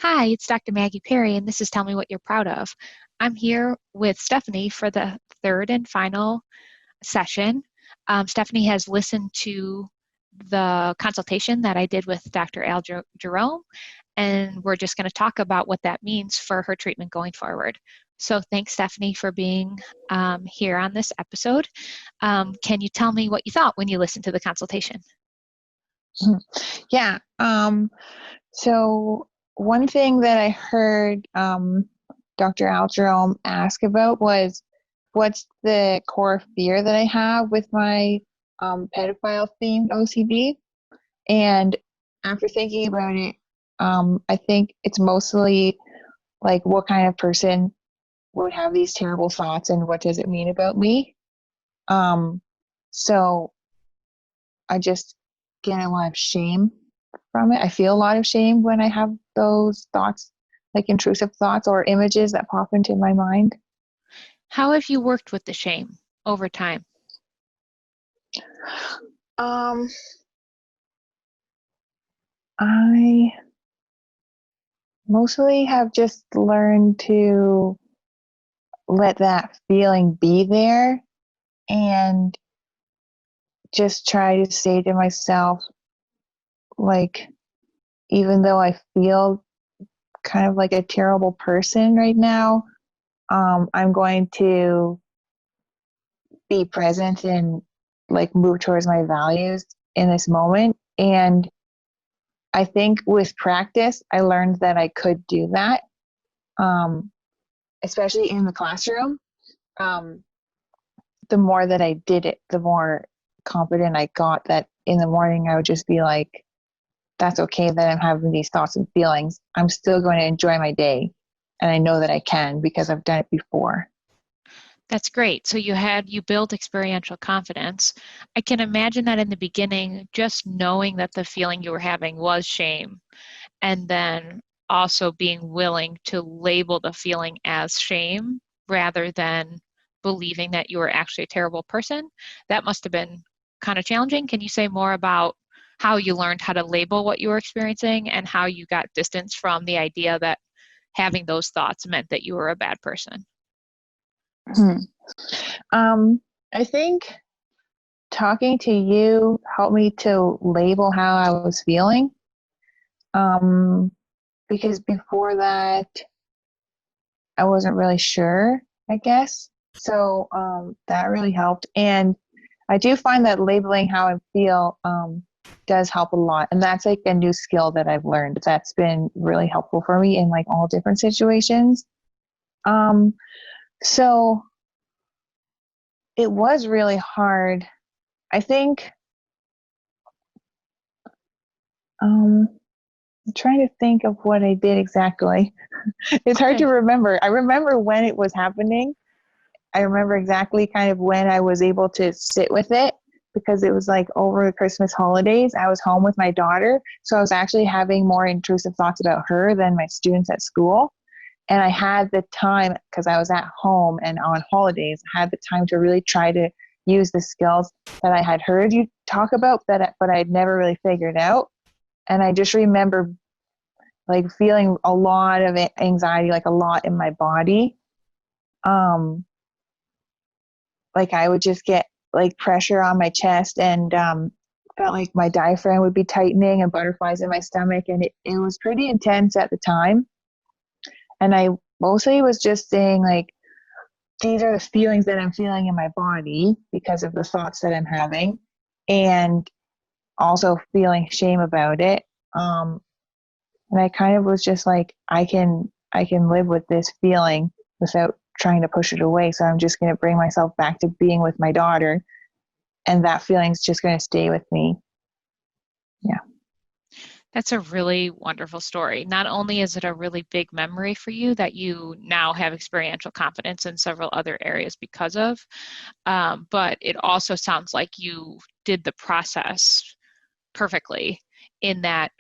Hi, it's Dr. Maggie Perry, and this is Tell Me What You're Proud of. I'm here with Stephanie for the third and final session. Stephanie has listened to the consultation that I did with Dr. Jerome, and we're just going to talk about what that means for her treatment going forward. So thanks, Stephanie, for being here on this episode. Can you tell me what you thought when you listened to the consultation? Yeah. So one thing that I heard Dr. Jerome ask about was what's the core fear that I have with my pedophile themed OCD. And after thinking about it, I think it's mostly like what kind of person would have these terrible thoughts and what does it mean about me? So I just get a lot of shame from it. I feel a lot of shame when I have those thoughts, like intrusive thoughts or images that pop into my mind. How have you worked with the shame over time? I mostly have just learned to let that feeling be there and just try to say to myself, like, even though I feel kind of like a terrible person right now, I'm going to be present and like move towards my values in this moment. And I think with practice, I learned that I could do that, especially in the classroom. The more that I did it, the more confident I got that in the morning I would just be like, that's okay that I'm having these thoughts and feelings. I'm still going to enjoy my day. And I know that I can because I've done it before. That's great. So you built experiential confidence. I can imagine that in the beginning, just knowing that the feeling you were having was shame, and then also being willing to label the feeling as shame rather than believing that you were actually a terrible person, that must have been kind of challenging. Can you say more about how you learned how to label what you were experiencing and how you got distance from the idea that having those thoughts meant that you were a bad person? I think talking to you helped me to label how I was feeling. Because before that, I wasn't really sure, I guess. So that really helped. And I do find that labeling how I feel does help a lot. And that's like a new skill that I've learned that's been really helpful for me in like all different situations. So it was really hard. I think I'm trying to think of what I did exactly. It's hard to Okay. remember. I remember when it was happening. I remember exactly kind of when I was able to sit with it because it was like over the Christmas holidays. I was home with my daughter. So I was actually having more intrusive thoughts about her than my students at school. And I had the time because I was at home and on holidays, I had the time to really try to use the skills that I had heard you talk about, but I'd never really figured out. And I just remember like feeling a lot of anxiety, like a lot in my body. Um, like I would just get like pressure on my chest and felt like my diaphragm would be tightening and butterflies in my stomach. And it was pretty intense at the time. And I mostly was just saying like, these are the feelings that I'm feeling in my body because of the thoughts that I'm having. And also feeling shame about it. And I kind of was just like, I can live with this feeling without trying to push it away. So I'm just going to bring myself back to being with my daughter, and that feeling's just going to stay with me. Yeah. That's a really wonderful story. Not only is it a really big memory for you that you now have experiential confidence in several other areas because of, but it also sounds like you did the process perfectly in that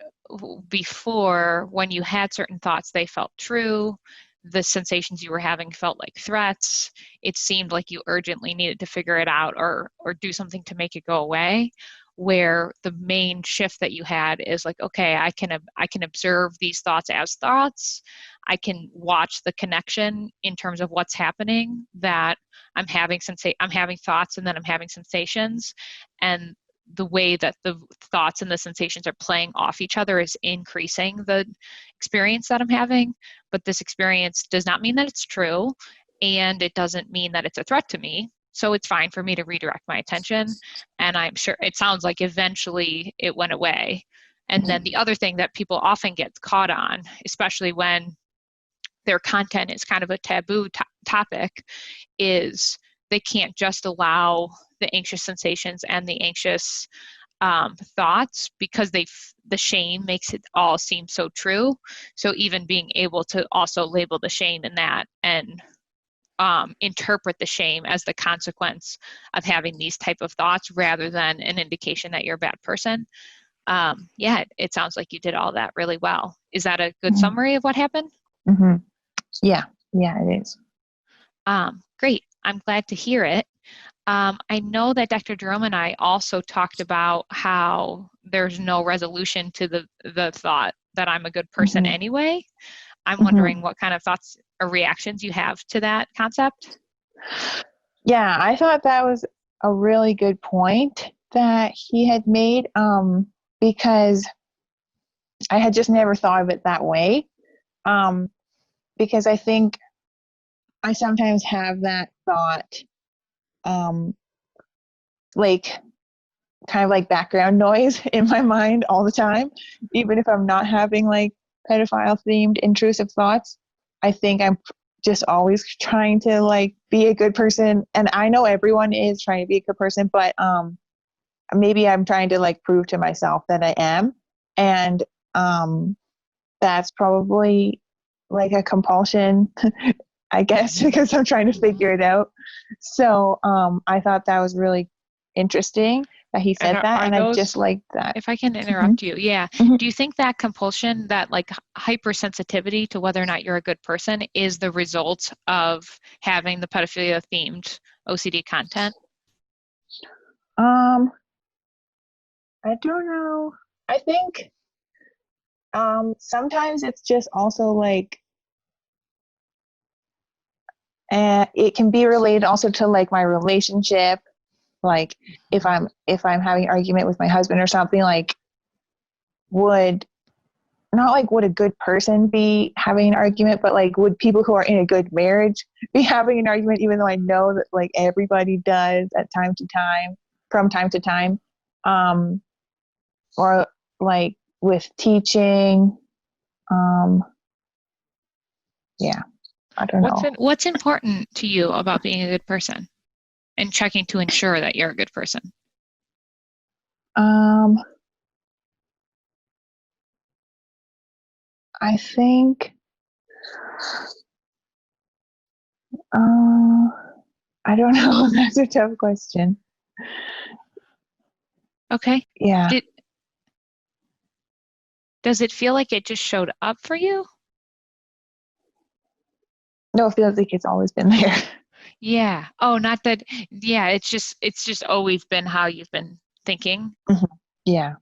before, when you had certain thoughts, they felt true. The sensations you were having felt like threats. It seemed like you urgently needed to figure it out or do something to make it go away. where the main shift that you had is like, okay, I can observe these thoughts as thoughts. I can watch the connection in terms of what's happening, that I'm having thoughts and then I'm having sensations, and the way that the thoughts and the sensations are playing off each other is increasing the experience that I'm having. But this experience does not mean that it's true, and it doesn't mean that it's a threat to me. So it's fine for me to redirect my attention. And I'm sure it sounds like eventually it went away. And then the other thing that people often get caught on, especially when their content is kind of a taboo topic, is they can't just allow the anxious sensations and the anxious thoughts, because the shame makes it all seem so true. So even being able to also label the shame in that and interpret the shame as the consequence of having these type of thoughts rather than an indication that you're a bad person. Yeah, it sounds like you did all that really well. Is that a good summary of what happened? Mm-hmm. Yeah, it is. Great. I'm glad to hear it. I know that Dr. Jerome and I also talked about how there's no resolution to the thought that I'm a good person anyway. I'm wondering what kind of thoughts or reactions you have to that concept. Yeah, I thought that was a really good point that he had made, because I had just never thought of it that way. Because I think I sometimes have that thought, like kind of like background noise in my mind all the time, even if I'm not having like pedophile themed intrusive thoughts. I think I'm just always trying to like be a good person, and I know everyone is trying to be a good person, but maybe I'm trying to like prove to myself that I am, and that's probably like a compulsion, I guess, because I'm trying to figure it out. So I thought that was really interesting that he said that, and I just like that. If I can interrupt you, yeah. Do you think that compulsion, that like hypersensitivity to whether or not you're a good person, is the result of having the pedophilia themed OCD content? I don't know. I think sometimes it's just also like it can be related also to like my relationship. Like if I'm having an argument with my husband or something, like would a good person be having an argument, but like would people who are in a good marriage be having an argument, even though I know that like everybody does at time to time, from time to time. Or like with teaching. Yeah, I don't know. What's important to you about being a good person and checking to ensure that you're a good person? I think I don't know. That's a tough question. Okay. Yeah. Does it feel like it just showed up for you? No, it feels like it's always been there. Yeah. Oh, not that. Yeah, it's just always been how you've been thinking. Mm-hmm. Yeah.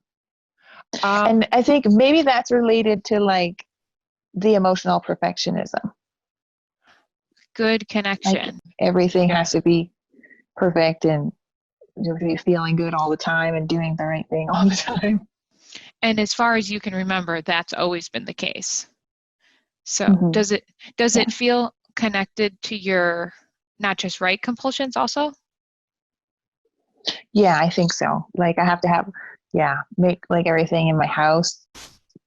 And I think maybe that's related to like the emotional perfectionism. Good connection. Like everything has to be perfect, and you have to be feeling good all the time and doing the right thing all the time. And as far as you can remember, that's always been the case. So does it feel connected to your not just right compulsions also? Yeah, I think so. Like I have to have, make like everything in my house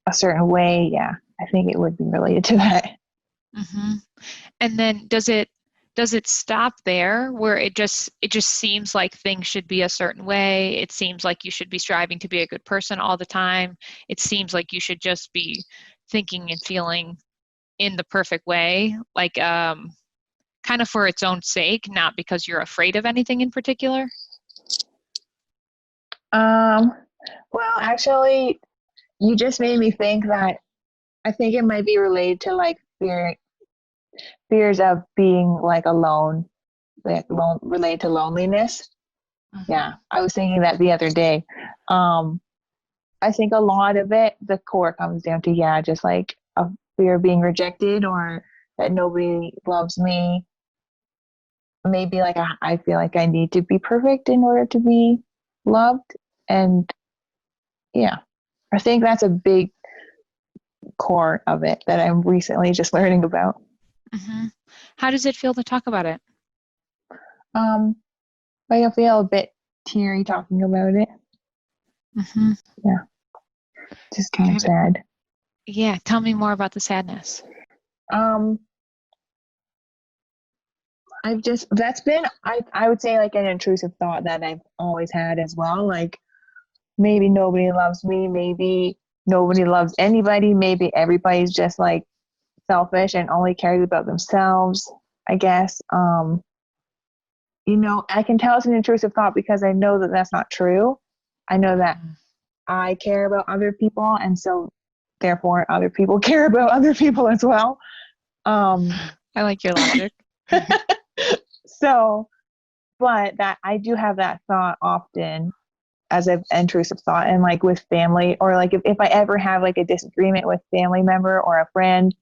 a certain way. Yeah, I think it would be related to that. Mm-hmm. And then does it stop there, where it just seems like things should be a certain way? It seems like you should be striving to be a good person all the time. It seems like you should just be thinking and feeling in the perfect way, like kind of for its own sake, not because you're afraid of anything in particular? Well, actually, you just made me think that I think it might be related to like fears of being like alone, related to loneliness. Yeah, I was thinking that the other day. Um, I think a lot of it, the core comes down to, yeah, just like a fear of being rejected or that nobody loves me. Maybe like I feel like I need to be perfect in order to be loved. And yeah, I think that's a big core of it that I'm recently just learning about. Mm-hmm. How does it feel to talk about it? Um, I feel a bit teary talking about it. Mm-hmm. Yeah, just kind of sad. Yeah, tell me more about the sadness. Um, that's been, I would say like an intrusive thought that I've always had as well. Like maybe nobody loves me, maybe nobody loves anybody, maybe everybody's just like selfish and only cares about themselves, I guess. I can tell it's an intrusive thought because I know that that's not true. I know that I care about other people, and so therefore other people care about other people as well. I like your logic. So, but that I do have that thought often as an intrusive thought, and like with family, or like if I ever have like a disagreement with family member or a friend,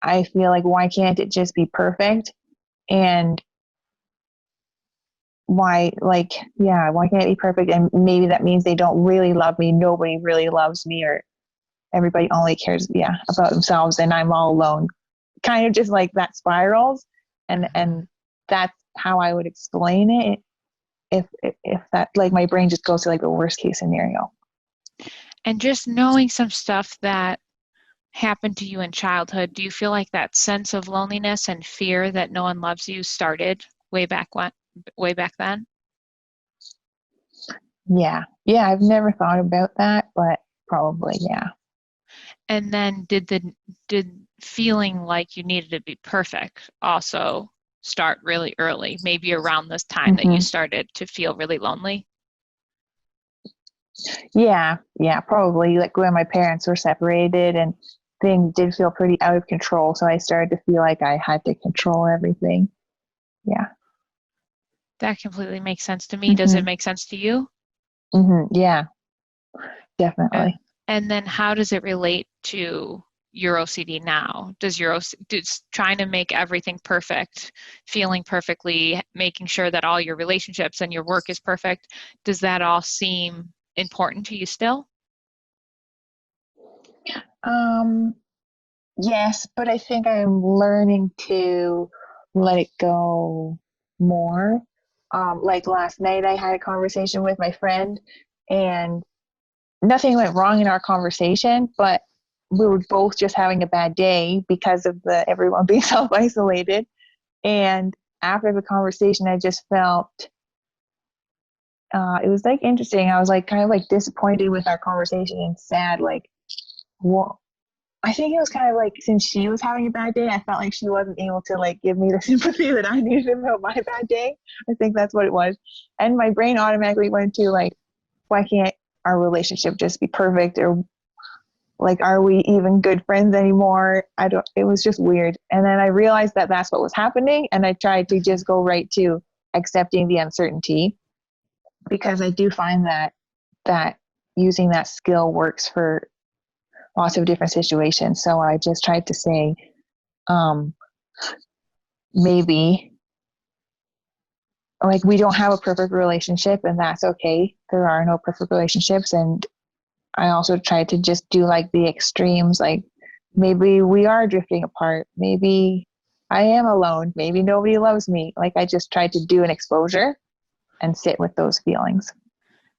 I feel like why can't it just be perfect? And why can't it be perfect? And maybe that means they don't really love me, nobody really loves me, or everybody only cares about themselves and I'm all alone. Kind of just like that spirals, and that's how I would explain it if that, like, my brain just goes to like the worst case scenario. And just knowing some stuff that happened to you in childhood, do you feel like that sense of loneliness and fear that no one loves you started way back then? Yeah, I've never thought about that, but probably, yeah. And then did feeling like you needed to be perfect also start really early, maybe around this time that you Hmm. started to feel really lonely? Yeah, probably like when my parents were separated and things did feel pretty out of control, so I started to feel like I had to control everything. Yeah. That completely makes sense to me. Does it Hmm. make sense to you? Yeah, And definitely. and then how does it relate to your OCD now? Does trying to make everything perfect, feeling perfectly, making sure that all your relationships and your work is perfect, does that all seem important to you still? Um, yes, but I think I'm learning to let it go more. Like last night, I had a conversation with my friend, and nothing went wrong in our conversation, but we were both just having a bad day because of the everyone being self-isolated. And after the conversation, I just felt it was like interesting. I was like kind of like disappointed with our conversation and sad. Like, what? I think it was kind of like since she was having a bad day, I felt like she wasn't able to like give me the sympathy that I needed about my bad day. I think that's what it was. And my brain automatically went to like, why can't our relationship just be perfect? Or like, are we even good friends anymore? It was just weird. And then I realized that that's what was happening. And I tried to just go right to accepting the uncertainty, because I do find that using that skill works for lots of different situations. So I just tried to say, um, maybe like we don't have a perfect relationship and that's okay. There are no perfect relationships. And I also tried to just do like the extremes, like maybe we are drifting apart. Maybe I am alone. Maybe nobody loves me. Like I just tried to do an exposure and sit with those feelings.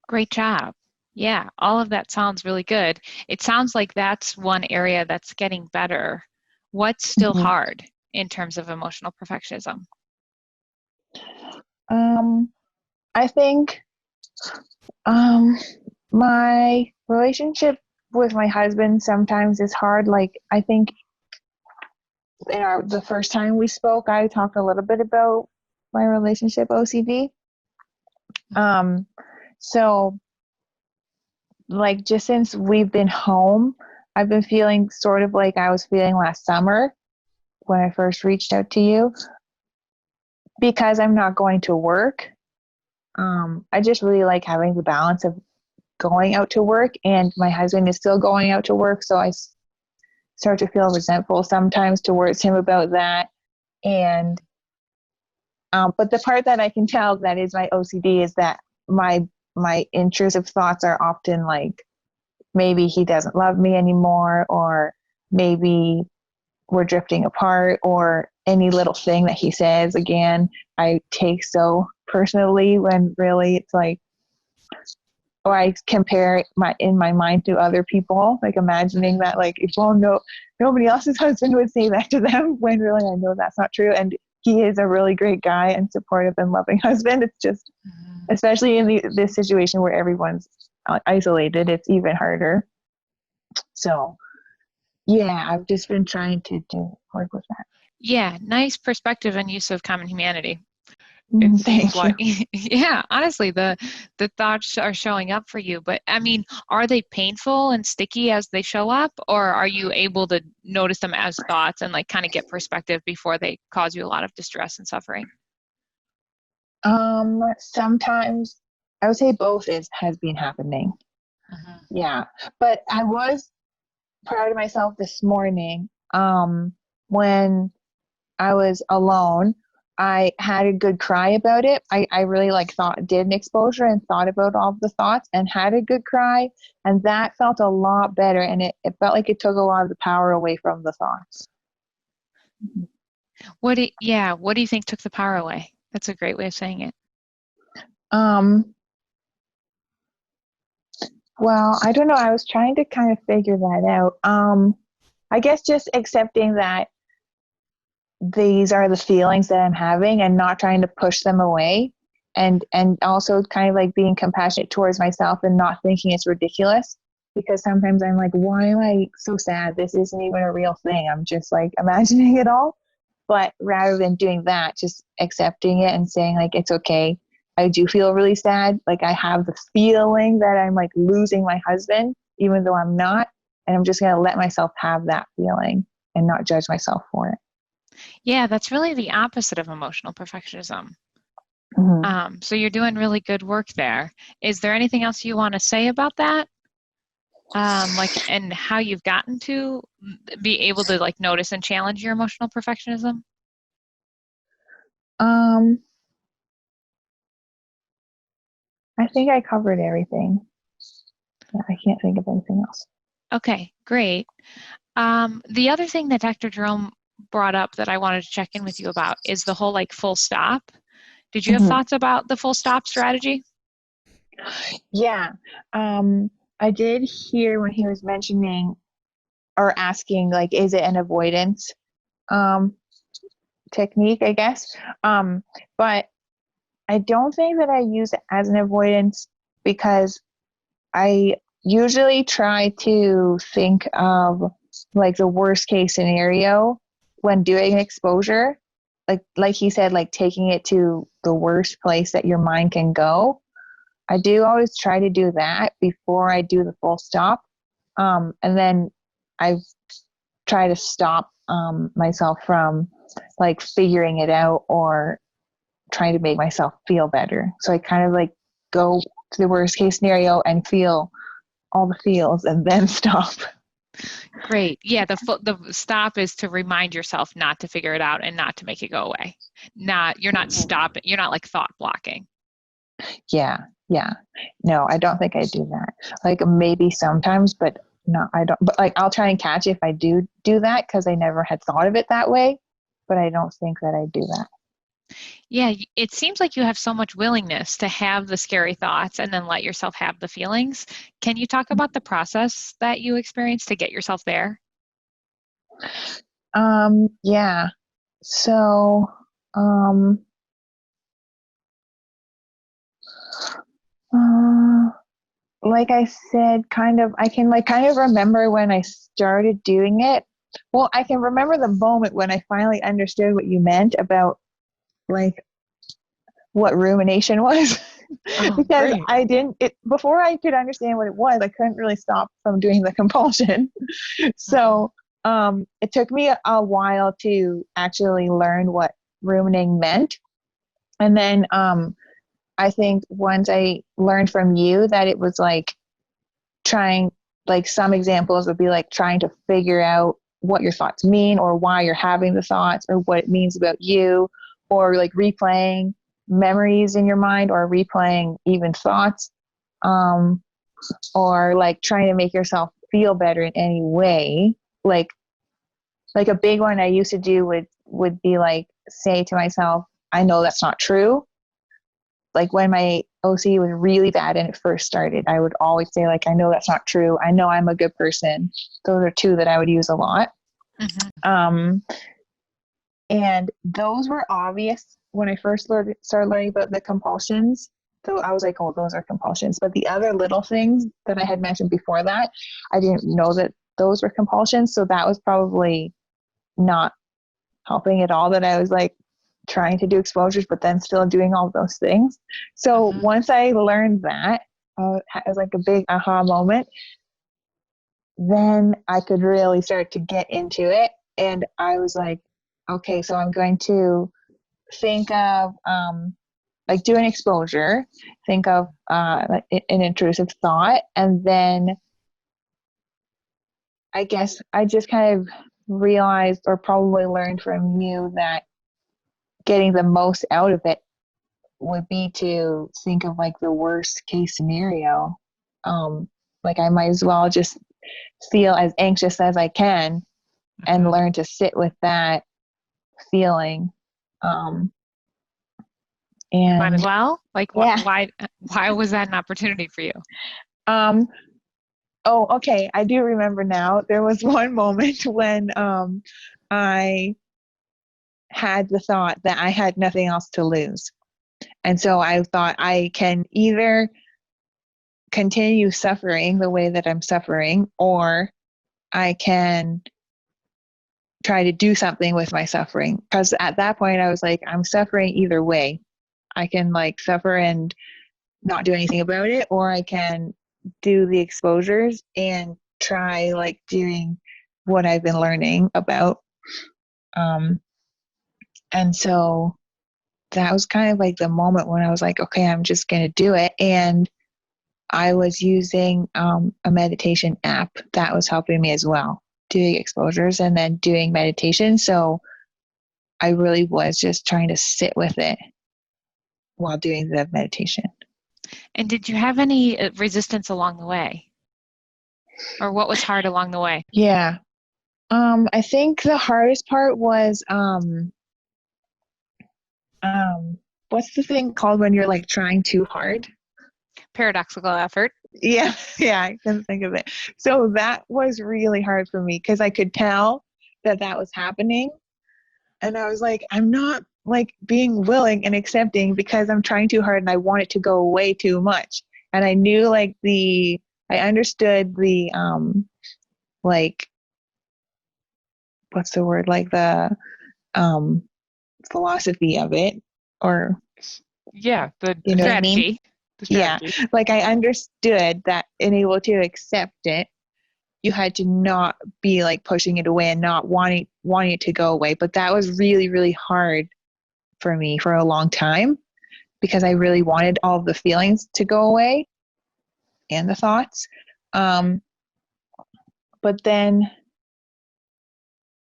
Great job. Yeah, all of that sounds really good. It sounds like that's one area that's getting better. What's still Mm-hmm. hard in terms of emotional perfectionism? Um, I think um, my relationship with my husband sometimes is hard. Like I think the first time we spoke, I talked a little bit about my relationship OCD. Um, so like just since we've been home, I've been feeling sort of like I was feeling last summer when I first reached out to you, because I'm not going to work. I just really like having the balance of going out to work, and my husband is still going out to work. So I start to feel resentful sometimes towards him about that. And, but the part that I can tell that is my OCD is that my intrusive thoughts are often like, maybe he doesn't love me anymore, or maybe we're drifting apart, or any little thing that he says again, I take so personally, when really it's like, or I compare in my mind to other people, like imagining that like, if well, no, nobody else's husband would say that to them, when really I know that's not true. And he is a really great guy and supportive and loving husband. It's just, especially in this situation where everyone's isolated, it's even harder. So yeah, I've just been trying to work with that. Yeah, nice perspective and use of common humanity. It seems Thank you. like, yeah, honestly, the thoughts are showing up for you. But I mean, are they painful and sticky as they show up, or are you able to notice them as thoughts and like kind of get perspective before they cause you a lot of distress and suffering? Sometimes I would say both has been happening. Mhm. Yeah, but I was proud of myself this morning. When I was alone, I had a good cry about it. I really like did an exposure and thought about all the thoughts and had a good cry. And that felt a lot better. And it felt like it took a lot of the power away from the thoughts. Yeah, what do you think took the power away? That's a great way of saying it. Um, well, I don't know. I was trying to kind of figure that out. I guess just accepting that these are the feelings that I'm having and not trying to push them away, and also kind of like being compassionate towards myself and not thinking it's ridiculous, because sometimes I'm like, why am I so sad? This isn't even a real thing. I'm just like imagining it all. But rather than doing that, just accepting it and saying like, it's okay. I do feel really sad. Like I have the feeling that I'm like losing my husband, even though I'm not. And I'm just going to let myself have that feeling and not judge myself for it. Yeah, that's really the opposite of emotional perfectionism. Mhm. So you're doing really good work there. Is there anything else you want to say about that? Like, and how you've gotten to be able to like notice and challenge your emotional perfectionism? Um, I think I covered everything. Yeah, I can't think of anything else. Okay, great. The other thing that Dr. Jerome brought up that I wanted to check in with you about is the whole like full stop. Did you have Mhm. thoughts about the full stop strategy? Yeah. I did hear when he was mentioning or asking, like, is it an avoidance um, technique, I guess. But I don't think that I use it as an avoidance, because I usually try to think of like the worst case scenario when doing exposure. Like he said, like taking it to the worst place that your mind can go. I do always try to do that before I do the full stop. And then I try to stop myself from like figuring it out or trying to make myself feel better. So I kind of like go to the worst case scenario and feel all the feels and then stop. Great. Yeah, the stop is to remind yourself not to figure it out and not to make it go away. You're not stopping, you're not like thought blocking. Yeah, yeah. No, I don't think I do that. Like maybe sometimes, but no, I don't. But like I'll try and catch if I do that, because I never had thought of it that way. But I don't think that I do that. Yeah, it seems like you have so much willingness to have the scary thoughts and then let yourself have the feelings. Can you talk about the process that you experienced to get yourself there? Yeah. So, um, uh, like I said, kind of, I can like kind of remember when I started doing it. Well, I can remember the moment when I finally understood what you meant about like what rumination was. Oh, Because great. I didn't it before I could understand what it was, I couldn't really stop from doing the compulsion. Mhm. So it took me a while to actually learn what ruminating meant. And then I think once I learned from you that it was like trying, like some examples would be like trying to figure out what your thoughts mean or why you're having the thoughts or what it means about you, or like replaying memories in your mind or replaying even thoughts, or like trying to make yourself feel better in any way. Like a big one I used to do would be like say to myself, I know that's not true. Like when my OCD was really bad and it first started, I would always say like, I know that's not true. I know I'm a good person. Those are two that I would use a lot. Mm-hmm. And those were obvious when I first started learning about the compulsions. So I was like, oh, those are compulsions. But the other little things that I had mentioned before that, I didn't know that those were compulsions. So that was probably not helping at all, that I was like trying to do exposures, but then still doing all those things. So Mm-hmm. once I learned that, it was like a big aha moment. Then I could really start to get into it. And I was like, okay, so I'm going to think of like do an exposure, think of like an intrusive thought, and then I guess I just kind of realized or probably learned from you that getting the most out of it would be to think of like the worst case scenario. Like I might as well just feel as anxious as I can and Mm-hmm. learn to sit with that feeling. Um, Might as and well. Like, yeah. why was that an opportunity for you? Um, oh, okay. I do remember now. There was one moment when I had the thought that I had nothing else to lose. And so I thought I can either continue suffering the way that I'm suffering, or I can try to do something with my suffering. Because at that point, I was like, I'm suffering either way. I can like suffer and not do anything about it, or I can do the exposures and try like doing what I've been learning about. Um, and so that was kind of like the moment when I was like, okay, I'm just going to do it. And I was using a meditation app that was helping me as well, doing exposures and then doing meditation. So I really was just trying to sit with it while doing the meditation. And did you have any resistance along the way? Or what was hard along the way? Yeah. I think the hardest part was um, what's the thing called when you're like trying too hard? Paradoxical effort. Yeah, yeah, I can think of it. So that was really hard for me because I could tell that that was happening. And I was like, I'm not like being willing and accepting because I'm trying too hard and I want it to go away too much. And I knew like I understood the, like, what's the word? Like the, um, philosophy of it, or, Yeah, the you know what I mean? strategy. The Yeah. strategy. Like I understood that in able to accept it, you had to not be like pushing it away and not wanting it to go away. But that was really, really hard for me for a long time because I really wanted all of the feelings to go away and the thoughts. Um, but then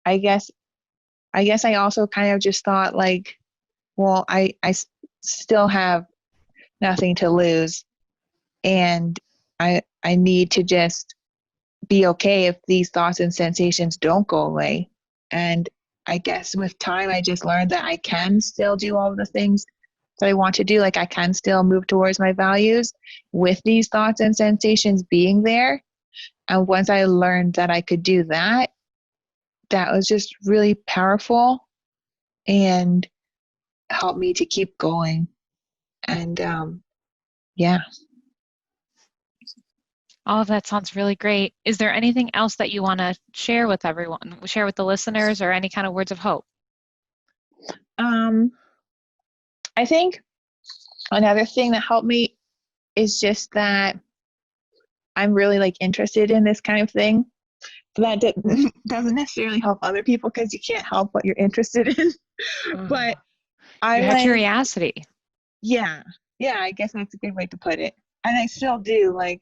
I guess I also kind of just thought like, well, still have nothing to lose, and I need to just be okay if these thoughts and sensations don't go away. And I guess with time, I just learned that I can still do all the things that I want to do. Like I can still move towards my values with these thoughts and sensations being there. And once I learned that I could do that, that was just really powerful and helped me to keep going. And yeah. All of that sounds really great. Is there anything else that you want to share with everyone, share with the listeners, or any kind of words of hope? Um, I think another thing that helped me is just that I'm really like interested in this kind of thing. That doesn't necessarily help other people because you can't help what you're interested in. Mm. But I You had like, curiosity. yeah. Yeah, I guess that's a good way to put it. And I still do. Like,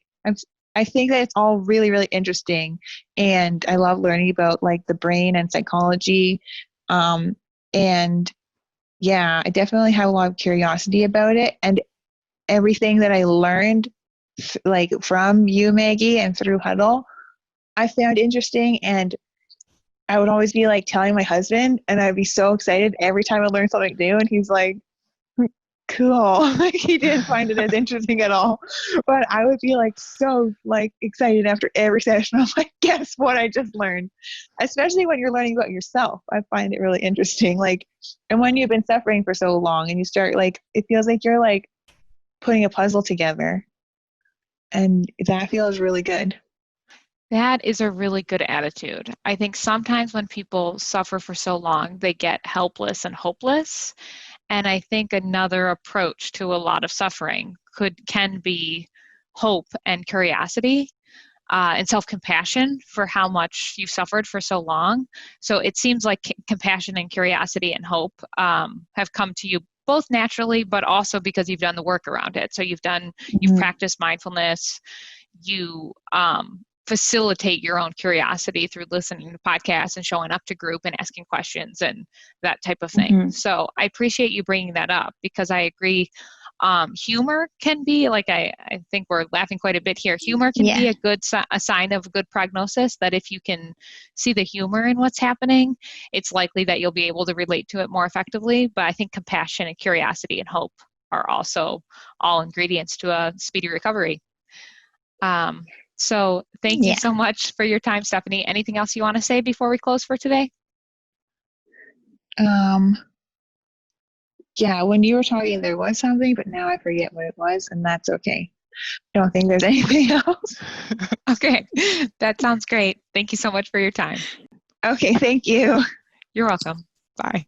I think that it's all really, really interesting. And I love learning about like the brain and psychology. And yeah, I definitely have a lot of curiosity about it. And everything that I learned, like from you, Maggie, and through Huddle, I found interesting. And I would always be like telling my husband, and I'd be so excited every time I learned something new. And he's like, cool. Like he didn't find it as interesting at all. But I would be like so like excited after every session. I'm like, guess what I just learned? Especially when you're learning about yourself. I find it really interesting. Like, and when you've been suffering for so long and you start like, it feels like you're like putting a puzzle together. And that feels really good. That is a really good attitude. I think sometimes when people suffer for so long, they get helpless and hopeless. And I think another approach to a lot of suffering can be hope and curiosity, and self-compassion for how much you've suffered for so long. So it seems like compassion and curiosity and hope have come to you both naturally, but also because you've done the work around it. So you've practiced mindfulness, you facilitate your own curiosity through listening to podcasts and showing up to group and asking questions and that type of thing. Mm-hmm. So I appreciate you bringing that up because I agree. Humor can be like, I think we're laughing quite a bit here. Humor can be a sign of a good prognosis, that if you can see the humor in what's happening, it's likely that you'll be able to relate to it more effectively. But I think compassion and curiosity and hope are also all ingredients to a speedy recovery. So thank you so much for your time, Stephanie. Anything else you want to say before we close for today? Yeah, when you were talking, there was something, but now I forget what it was, and that's okay. I don't think there's anything else. Okay, that sounds great. Thank you so much for your time. Okay, thank you. You're welcome. Bye.